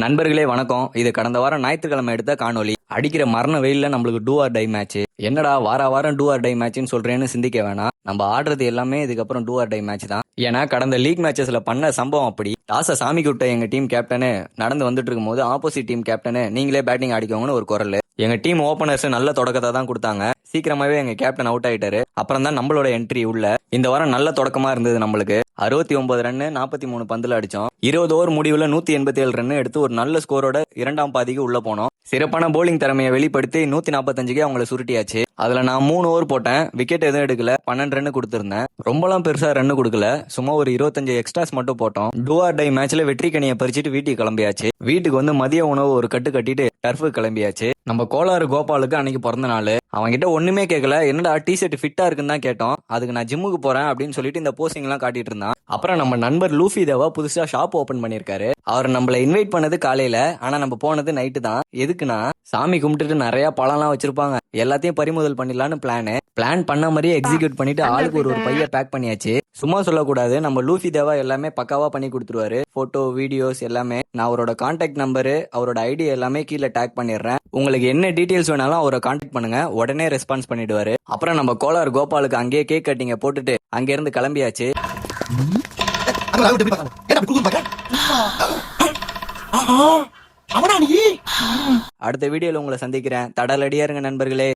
நண்பர்களே வணக்கம். இது கடந்த வாரம் ஞாயிற்றுக்கிழமை எடுத்த காணொலி. அடிக்கிற மரண வெயில்ல நம்மளுக்கு டூ ஆர் டை மேட்ச். என்னடா வாரம் டூ ஆர் டை மேட்ச்னு சொல்றேன்னு சிந்திக்க வேணாம். நம்ம ஆடுறது எல்லாமே இதுக்கப்புறம் டூ ஆர் டை மேட்ச் தான். ஏன்னா கடந்த லீக் மேட்சஸ்ல பண்ண சம்பவம் அப்படி. டாஸ சாமி கூட்ட எங்க டீம் கேப்டனு நடந்து வந்துட்டு இருக்கும் போது ஆப்போசிட் டீம் கேப்டனு நீங்களே பேட்டிங் அடிக்கோங்கன்னு ஒரு குரல். எங்க டீம் ஓபனர்ஸ் நல்ல தொடக்கத்தை தான் கொடுத்தாங்க. சீக்கிரமாவே எங்க கேப்டன் அவுட் ஆயிட்டாரு. அப்புறம் தான் நம்மளோட என்ட்ரி உள்ள. இந்த வாரம் நல்ல தொடக்கமா இருந்தது நம்மளுக்கு. 69 ரன்னு 43 பந்துல அடிச்சோம். 20 ஓவர் முடிவுல 187 ரன் எடுத்து ஒரு நல்ல ஸ்கோரோட இரண்டாம் பாதிக்கு உள்ள போனோம். சிறப்பான போலிங் திறமையை வெளிப்படுத்தி 145க்கு அவங்களை சுருட்டியாச்சு. அதுல நான் 3 ஓவர் போட்டேன். விக்கெட் எதுவும் எடுக்கல. 12 ரன் கொடுத்திருந்தேன். ரொம்பலாம் பெருசா ரன் கொடுக்கல. சும்மா ஒரு 25 எக்ஸ்ட்ராஸ் மட்டும் போட்டோம். டூ ஆர் டை மேட்ச்ல வெற்றி கனியை பறிச்சுட்டு வீட்டுக்கு கிளம்பியாச்சு. வீட்டுக்கு வந்து மதிய உணவு ஒரு கட்டு கட்டிட்டு டர்ஃபு கிளம்பியாச்சு. நம்ம கோளாறு கோபாலுக்கு அன்னைக்கு பிறந்த நாள். அவன்கிட்ட ஒண்ணுமே கேட்கல. என்னடா டிஷர்ட் ஃபிட்டா இருக்குன்னு தான் கேட்டோம். அதுக்கு நான் ஜிம்முக்கு போறேன் அப்படின்னு சொல்லிட்டு இந்த போஸ்டிங் எல்லாம் காட்டிட்டு இருந்தான். அப்புறம் நம்ம நண்பர் லூஃபி தேவா புதுசா ஷாப் ஓபன் பண்ணிருக்காரு. அவர் நம்மள இன்வைட் பண்ணது காலையில, ஆனா நம்ம போனது நைட்டு தான். எதுக்குன்னா சாமி கும்பிட்டுட்டு நிறைய பழம்லாம் வச்சிருப்பாங்க. எல்லாத்தையும் பறிமுதல் பண்ணிடலான்னு பிளான் பண்ண மாதிரியே எக்ஸிக்யூட் பண்ணிட்டு ஆளுக்கு ஒரு பைய பேக் பண்ணியாச்சு. சும்மா சொல்லக்கூடாது, நம்ம லூஃபி தேவா எல்லாமே பக்காவா பண்ணி கொடுத்துருவாரு. போட்டோ வீடியோஸ் எல்லாமே. நான் அவரோட கான்டாக்ட் நம்பரு அவரோட ஐடி எல்லாமே கீழே டேக் பண்ணிடுறேன். உங்களுக்கு என்ன டீடைல்ஸ் வேணாலும் அவரை கான்டாக்ட் பண்ணுங்க, உடனே ரெஸ்பான்ஸ் பண்ணிடுவாரு. அப்புறம் நம்ம கோலார் கோபாலுக்கு அங்கேயே கேக் கட்டிங்க போட்டுட்டு அங்க இருந்து கிளம்பியாச்சு. அடுத்த வீடியோல உங்களை சந்திக்கிறேன். தடலடியா இருங்க நண்பர்களே.